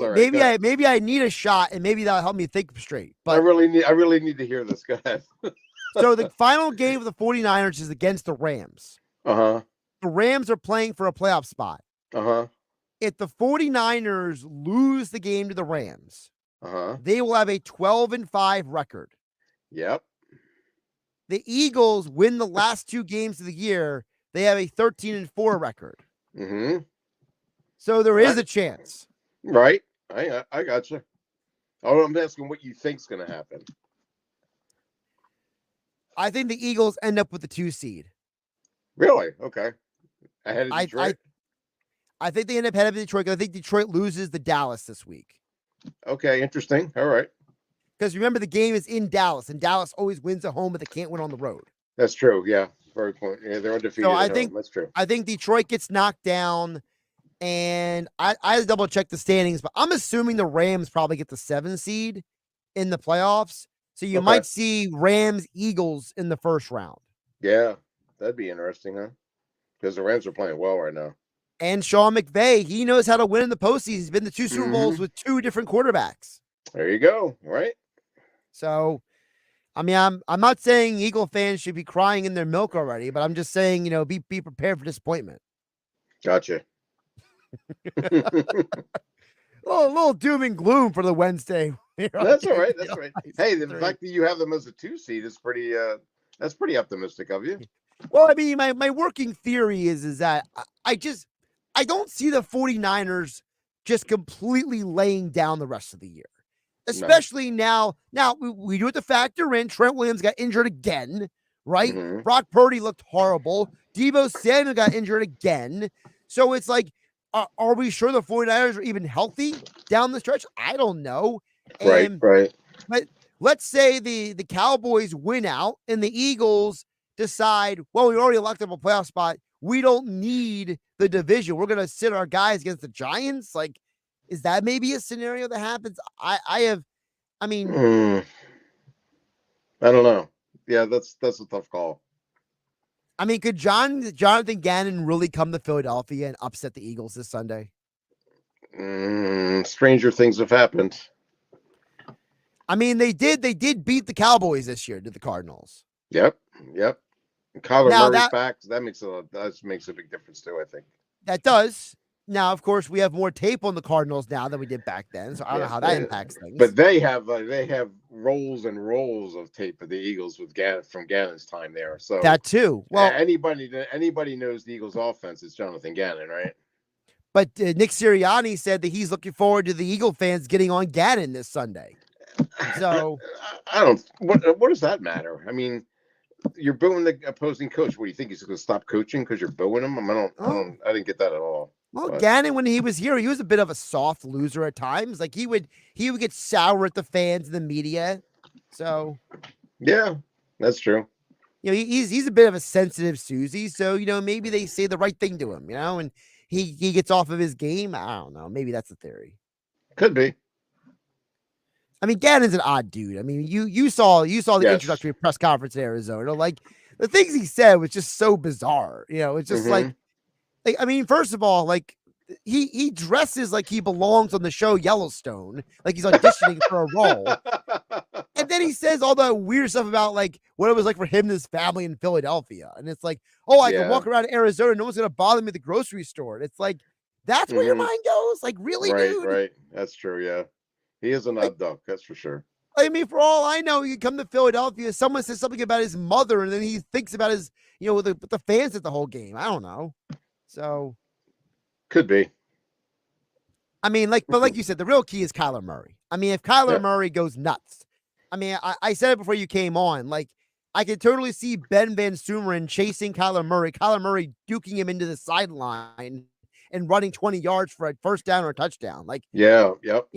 all right. Maybe I need a shot, and maybe that'll help me think straight. But I really need to hear this. Go ahead. So the final game of the 49ers is against the Rams. Uh-huh. The Rams are playing for a playoff spot. Uh-huh. If the 49ers lose the game to the Rams, uh-huh, they will have a 12-5 record. Yep. The Eagles win the last two games of the year. They have a 13-4 record. Mm-hmm. So there is a chance. Right. I got you. I'm asking what you think's going to happen. I think the Eagles end up with the 2 seed. Really? Okay. Ahead of Detroit? I think they end up ahead of Detroit. I think Detroit loses to Dallas this week. Okay, interesting. All right. Because remember, the game is in Dallas, and Dallas always wins at home, but they can't win on the road. That's true. Yeah. Very point. Yeah, they're undefeated. So I at think home. That's true. I think Detroit gets knocked down, and I double check the standings, but I'm assuming the Rams probably get the 7 seed in the playoffs. So you might see Rams Eagles in the first round. Yeah, that'd be interesting, huh? Because the Rams are playing well right now. And Sean McVay, he knows how to win in the postseason. He's been to 2 Super Bowls with 2 different quarterbacks. There you go. Right. So, I mean, I'm not saying Eagle fans should be crying in their milk already, but I'm just saying, be prepared for disappointment. Gotcha. a little doom and gloom for the Wednesday. That's all right. That's right. Hey, the fact that you have them as a 2 seed is pretty. That's pretty optimistic of you. Well, I mean, my working theory is that I don't see the 49ers just completely laying down the rest of the year. Especially now we do have to factor in Trent Williams got injured again, right? Brock Purdy looked horrible. Deebo Samuel got injured again. So it's like, are we sure the 49ers are even healthy down the stretch? I don't know. Right. But let's say the Cowboys win out and the Eagles decide, well, we already locked up a playoff spot. We don't need the division. We're going to sit our guys against the Giants. Like, is that maybe a scenario that happens? I don't know. Yeah, that's a tough call. I mean, could Jonathan Gannon really come to Philadelphia and upset the Eagles this Sunday? Stranger things have happened. I mean, they did beat the Cowboys this year to the Cardinals. Yep. Kyler Murray's back. That makes a big difference too, I think. That does. Now, of course, we have more tape on the Cardinals now than we did back then, so I don't know how that impacts things. But they have rolls and rolls of tape of the Eagles with from Gannon's time there. So that too. Well, anybody knows the Eagles' offense is Jonathan Gannon, right? But Nick Sirianni said that he's looking forward to the Eagle fans getting on Gannon this Sunday. So I don't. What does that matter? I mean, you're booing the opposing coach. What do you think he's going to stop coaching because you're booing him? I didn't get that at all. Well, Gannon, when he was here, he was a bit of a soft loser at times. Like he would get sour at the fans and the media. So yeah, that's true. He's a bit of a sensitive Susie. So maybe they say the right thing to him. And he gets off of his game. I don't know. Maybe that's a theory. Could be. I mean, Gannon's an odd dude. I mean, you saw the introductory press conference in Arizona. Like the things he said was just so bizarre. It's just like, I mean, first of all, like he dresses like he belongs on the show Yellowstone, like he's auditioning for a role. And then he says all that weird stuff about like what it was like for him and his family in Philadelphia. And it's like, oh, I can walk around Arizona. No one's going to bother me at the grocery store. And it's like, that's where your mind goes. Like, really, dude? Right. That's true. Yeah. He is an odd duck. That's for sure. I mean, for all I know, you come to Philadelphia, someone says something about his mother, and then he thinks about his, with the fans at the whole game. I don't know. So could be. I mean, but like you said, the real key is Kyler Murray. I mean, if Kyler Murray goes nuts, I mean, I said it before you came on, like I could totally see Ben Van Sumeren chasing Kyler Murray duking him into the sideline and running 20 yards for a first down or a touchdown. Like, yeah, yep.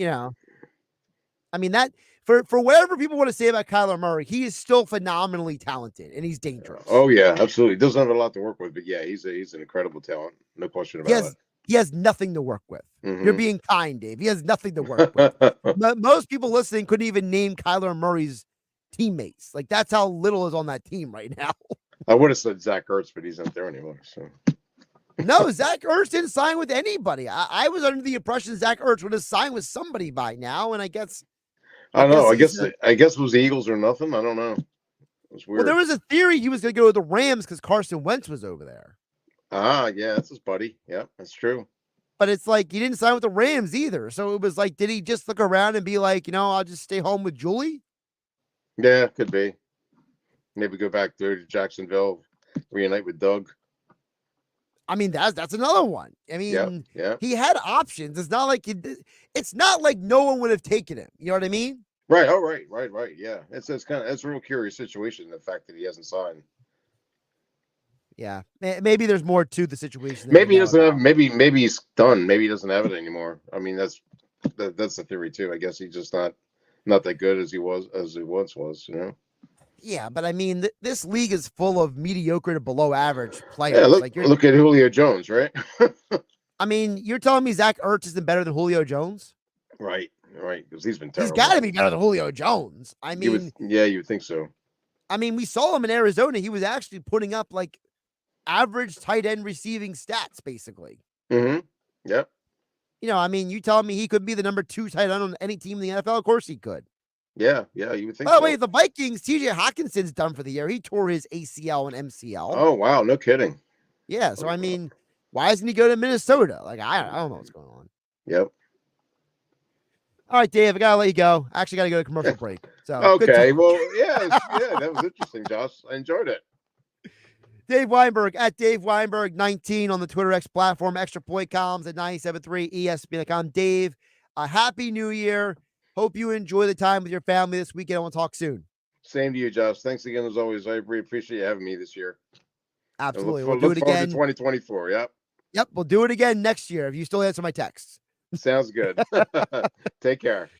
I mean, that for whatever people want to say about Kyler Murray, he is still phenomenally talented and he's dangerous. Oh yeah, absolutely. Doesn't have a lot to work with, but yeah, he's an incredible talent. No question about it. He has nothing to work with. You're being kind, Dave. He has nothing to work with. Most people listening couldn't even name Kyler Murray's teammates. Like that's how little is on that team right now. I would have said Zach Ertz, but he's not there anymore. So no, Zach Ertz didn't sign with anybody. I was under the impression Zach Ertz would have signed with somebody by now, and I guess. I don't know. I guess it was the Eagles or nothing. I don't know. It was weird. Well, there was a theory he was going to go to the Rams because Carson Wentz was over there. Ah, yeah, that's his buddy. Yeah, that's true. But it's like he didn't sign with the Rams either. So it was like, did he just look around and be like, I'll just stay home with Julie? Yeah, could be. Maybe go back there to Jacksonville, reunite with Doug. I mean, that's another one. I mean, yeah. He had options. It's not like no one would have taken him. You know what I mean? Right. Oh, right. Yeah, it's a real curious situation. The fact that he hasn't signed. Yeah, maybe there's more to the situation. Maybe he doesn't have. Maybe he's done. Maybe he doesn't have it anymore. I mean, that's the theory too. I guess he's just not that good as he once was. You know. Yeah, but I mean, this league is full of mediocre to below average players. Yeah, like look at Julio Jones, right? I mean, you're telling me Zach Ertz isn't better than Julio Jones? Right, because he's been terrible. He's got to be better than Julio Jones. I mean, you would think so. I mean, we saw him in Arizona. He was actually putting up like average tight end receiving stats, basically. Mm-hmm. Yep. You know, I mean, you telling me he could be the number 2 tight end on any team in the NFL? Of course he could. Yeah, you would think. Oh, wait, the Vikings, TJ Hawkinson's done for the year. He tore his ACL and MCL. Oh, wow, no kidding. Yeah, so I mean, why doesn't he go to Minnesota? Like, I don't know what's going on. Yep. All right, Dave, I gotta let you go. I actually gotta go to commercial break. So okay, well, yeah, that was interesting, Josh. I enjoyed it. Dave Weinberg at Dave Weinberg 19 on the Twitter X platform. Extra point columns at 97.3 ESPN.com. Dave, a happy New Year. Hope you enjoy the time with your family this weekend. I want to talk soon. Same to you, Josh. Thanks again as always. I really appreciate you having me this year. Absolutely, we'll do it again. 2024. Yep, we'll do it again next year if you still answer my texts. Sounds good. Take care.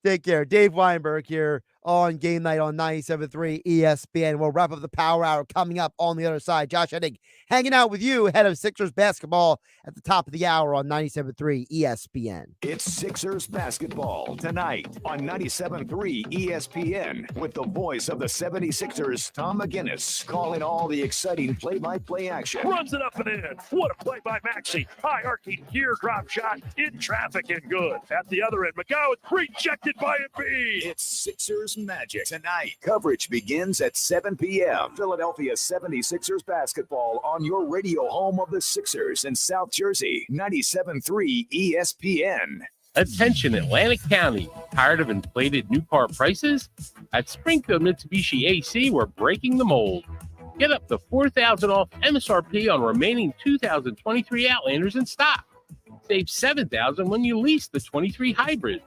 Take care. Dave Weinberg here on Game Night on 97.3 ESPN. We'll wrap up the Power Hour coming up on the other side. Josh Hennig hanging out with you ahead of Sixers basketball at the top of the hour on 97.3 ESPN. It's Sixers basketball tonight on 97.3 ESPN with the voice of the 76ers, Tom McGinnis, calling all the exciting play-by-play action. Runs it up and in. What a play by Maxey. High arcing gear drop shot in traffic and good. At the other end, McGowan rejected by Embiid. It's Sixers Magic tonight. Coverage begins at 7 p.m. Philadelphia 76ers basketball on your radio home of the Sixers in South Jersey, 97.3 ESPN. Attention Atlantic County. Tired of inflated new car prices? At Springfield Mitsubishi AC, we're breaking the mold. Get up to $4,000 off MSRP on remaining 2023 Outlanders in stock. Save $7,000 when you lease the 23 Hybrid.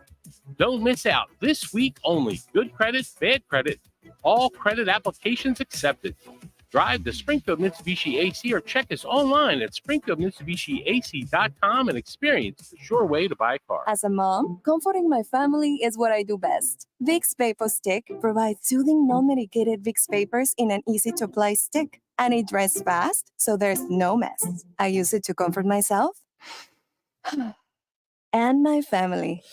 Don't miss out. This week only. Good credit, bad credit, all credit applications accepted. Drive to Springfield Mitsubishi AC or check us online at springfieldmitsubishiac.com and experience the sure way to buy a car. As a mom, comforting my family is what I do best. Vicks Vapor Stick provides soothing, non-medicated Vicks Vapors in an easy-to-apply stick, and it dries fast, so there's no mess. I use it to comfort myself and my family.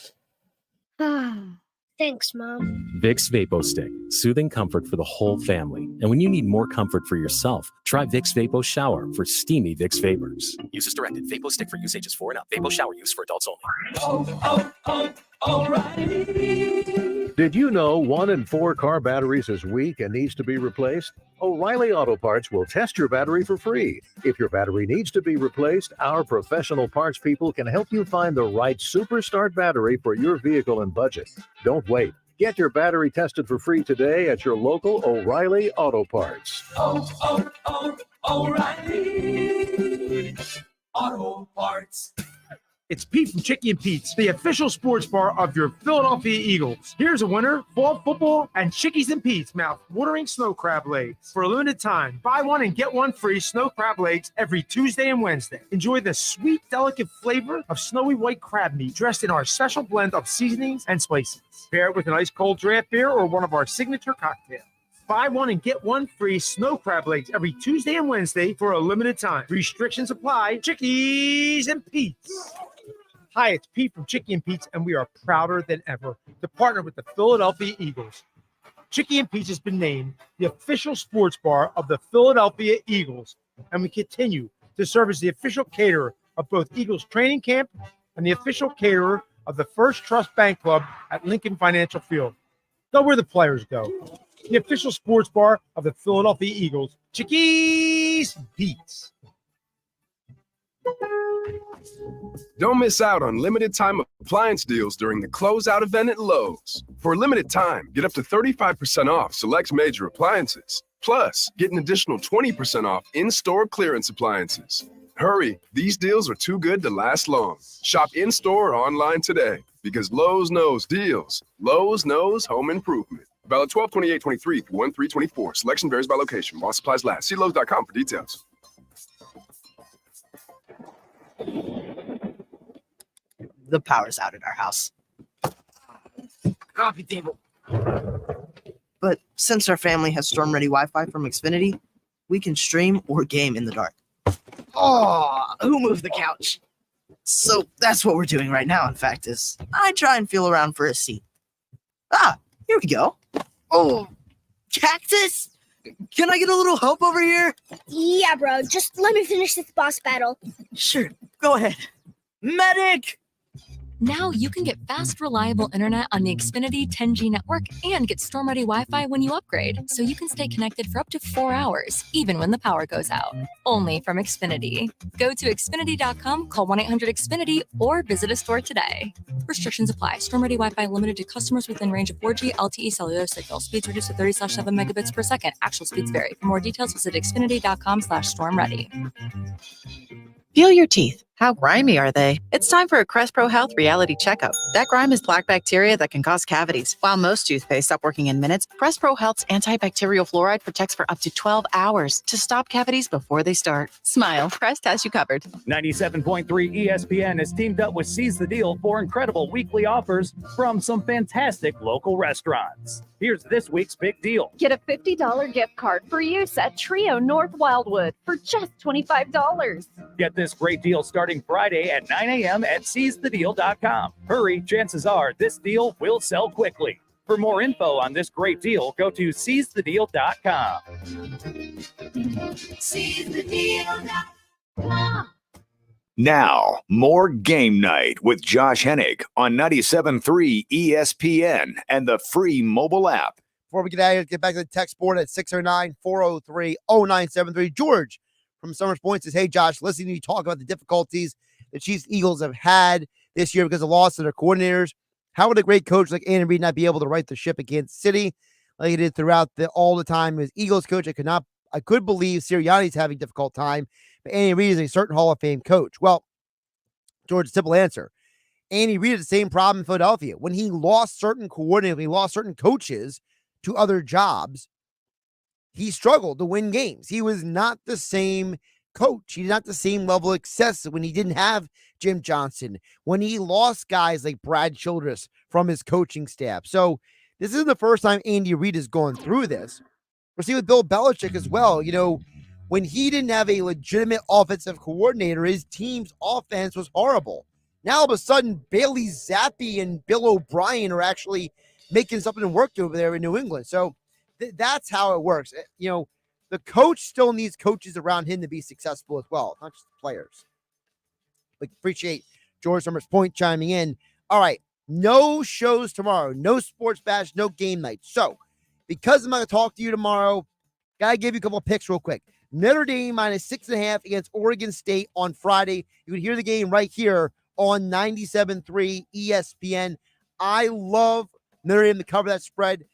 Thanks, Mom. Vicks Vapo Stick, soothing comfort for the whole family. And when you need more comfort for yourself, try Vicks Vapo Shower for steamy Vicks Vapors. Use as directed. Vapo Stick for use ages 4 and up. Vapo Shower use for adults only. O'Reilly. Did you know 1 in 4 car batteries is weak and needs to be replaced? O'Reilly Auto Parts will test your battery for free. If your battery needs to be replaced, our professional parts people can help you find the right Super Start battery for your vehicle and budget. Don't wait. Get your battery tested for free today at your local O'Reilly Auto Parts. O'Reilly Auto Parts. It's Pete from Chicky and Pete's, the official sports bar of your Philadelphia Eagles. Here's a winner, fall football, and Chickies and Pete's mouth-watering snow crab legs. For a limited time, buy one and get one free snow crab legs every Tuesday and Wednesday. Enjoy the sweet, delicate flavor of snowy white crab meat dressed in our special blend of seasonings and spices. Pair it with an ice-cold draft beer or one of our signature cocktails. Buy one and get one free snow crab legs every Tuesday and Wednesday for a limited time. Restrictions apply. Chickies and Pete's. Hi, it's Pete from Chicky and Pete's, and we are prouder than ever to partner with the Philadelphia Eagles. Chicky and Pete's has been named the official sports bar of the Philadelphia Eagles, and we continue to serve as the official caterer of both Eagles training camp and the official caterer of the First Trust Bank Club at Lincoln Financial Field. Go where the players go. The official sports bar of the Philadelphia Eagles, Chickies and Pete's. Don't miss out on limited time appliance deals during the closeout event at Lowe's. For a limited time, get up to 35% off select major appliances. Plus, get an additional 20% off in-store clearance appliances. Hurry, these deals are too good to last long. Shop in-store or online today Because Lowe's knows deals. Lowe's knows home improvement. Valid 12/28/23 through 1/3/24. Selection varies by location. While supplies last. See Lowe's.com for details. The power's out at our house. Coffee table. But since our family has storm-ready Wi-Fi from Xfinity, we can stream or game in the dark. Oh, who moved the couch? So that's what we're doing right now, in fact, is I try and feel around for a seat. Ah, here we go. Oh, cactus? Can I get a little help over here? Yeah, bro. Just let me finish this boss battle. Sure, go ahead. Medic! Now you can get fast, reliable internet on the Xfinity 10G network and get storm-ready Wi-Fi when you upgrade, so you can stay connected for up to 4 hours, even when the power goes out. Only from Xfinity. Go to Xfinity.com, call 1-800-XFINITY, or visit a store today. Restrictions apply. Storm-ready Wi-Fi limited to customers within range of 4G LTE cellular signal. Speeds reduced to 30/7 megabits per second. Actual speeds vary. For more details, visit Xfinity.com/stormready. Feel your teeth. How grimy are they? It's time for a Crest Pro Health reality checkup. That grime is black bacteria that can cause cavities. While most toothpaste stop working in minutes, Crest Pro Health's antibacterial fluoride protects for up to 12 hours to stop cavities before they start. Smile, Crest has you covered. 97.3 ESPN has teamed up with Seize the Deal for incredible weekly offers from some fantastic local restaurants. Here's this week's big deal. Get a $50 gift card for use at Trio North Wildwood for just $25. Get this great deal starting Friday at 9 a.m. at seizethedeal.com. Hurry, chances are this deal will sell quickly. For more info on this great deal, go to seizethedeal.com. SeizeTheDeal.com. Now, more Game Night with Josh Hennig on 97.3 ESPN and the free mobile app. Before we get out of here, get back to the text board at 609-403-0973. George from Summers Point says, hey, Josh, listening to you talk about the difficulties the Chiefs Eagles have had this year because of loss of their coordinators, how would a great coach like Andy Reid not be able to right the ship against City like he did throughout all the time? As Eagles coach, I could believe Sirianni's having a difficult time, but Andy Reid is a certain Hall of Fame coach. Well, George, simple answer. Andy Reid had the same problem in Philadelphia. When he lost certain coordinators, when he lost certain coaches to other jobs, he struggled to win games. He was not the same coach. He did not the same level of success when he didn't have Jim Johnson, when he lost guys like Brad Childress from his coaching staff. So this isn't the first time Andy Reid has gone through this. We're seeing with Bill Belichick as well. You know, when he didn't have a legitimate offensive coordinator, his team's offense was horrible. Now all of a sudden, Bailey Zappi and Bill O'Brien are actually making something work over there in New England. So that's how it works. You know, the coach still needs coaches around him to be successful as well, not just the players. But appreciate George Summers Point chiming in. All right, no shows tomorrow, no sports bash, no game night. So because I'm going to talk to you tomorrow, got to give you a couple of picks real quick. Notre Dame -6.5 against Oregon State on Friday. You can hear the game right here on 97.3 ESPN. I love Notre Dame to cover that spread.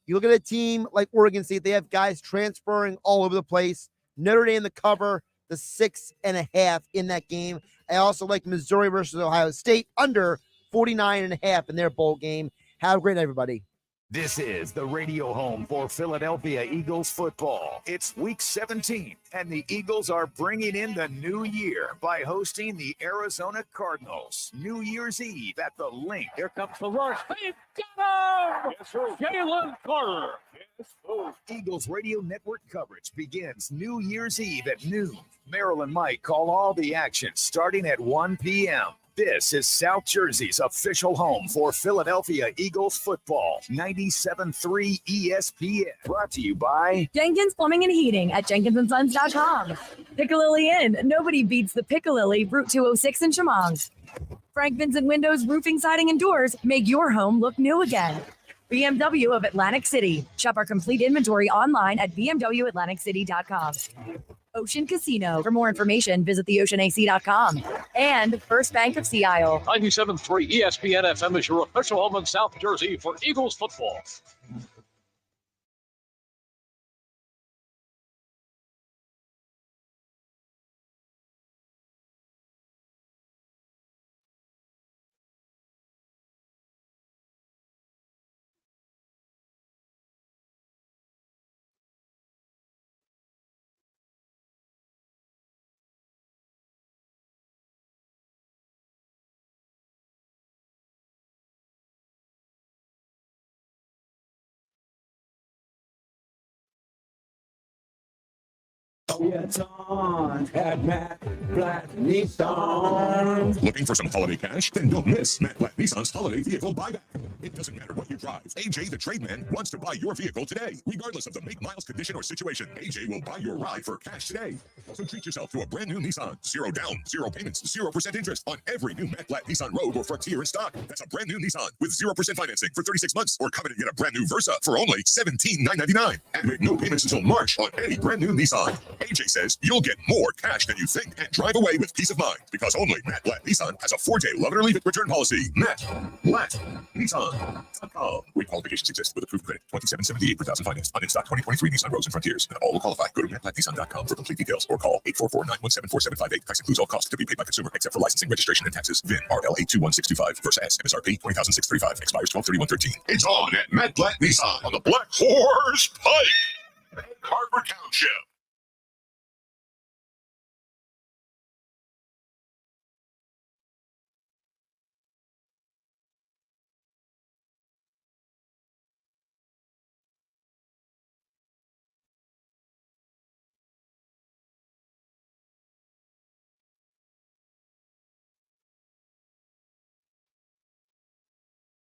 You look at a team like Oregon State, they have guys transferring all over the place. Notre Dame to cover the 6.5 in that game. I also like Missouri versus Ohio State under 49.5 in their bowl game. Have a great night, everybody. This is the radio home for Philadelphia Eagles football. It's week 17, and the Eagles are bringing in the new year by hosting the Arizona Cardinals. New Year's Eve at the Link. Here comes the rush. They've got him! Yes, sir. Jalen Carter. Yes, sir. Eagles radio network coverage begins New Year's Eve at noon. Merrill and Mike call all the action starting at 1 p.m. This is South Jersey's official home for Philadelphia Eagles football. 97.3 ESPN. Brought to you by Jenkins Plumbing and Heating at jenkinsandsons.com. Piccalilli Inn. Nobody beats the Piccalilli, Route 206 in Chemung. Frank Vincent Windows, Roofing, Siding, and Doors make your home look new again. BMW of Atlantic City. Shop our complete inventory online at bmwatlanticcity.com. Ocean Casino. For more information, visit theoceanac.com. And First Bank of Sea Isle. 97.3 ESPN FM is your official home in South Jersey for Eagles football. It's on at Matt Blatt Nissan. Looking for some holiday cash? Then don't miss Matt Blatt Nissan's holiday vehicle buyback. It doesn't matter what you drive. AJ the Trademan wants to buy your vehicle today, regardless of the make, miles, condition, or situation. AJ will buy your ride for cash today. So treat yourself to a brand new Nissan. 0 down, 0 payments, 0% interest on every new Matt Blatt Nissan Rogue or Frontier in stock. That's a brand new Nissan with 0% financing for 36 months, or come in and get a brand new Versa for only $17,999 and make no payments until March on any brand new Nissan. AJ says you'll get more cash than you think and drive away with peace of mind, because only Matt Blatt Nissan has a 4-day love it or leave it return policy. Matt Blatt Nissan.com. Rate qualifications exist with approved credit. $27.78 per thousand financed on in-stock 2023 Nissan Rogues and Frontiers. And all will qualify. Go to mattblattnissan.com for complete details or call 844-917-4758. Price includes all costs to be paid by consumer except for licensing, registration, and taxes. VIN RL821625. Versa S. MSRP $20,635. Expires 12/31/13. It's on at Matt Blatt Nissan on the Black Horse Pike, Harvard Township.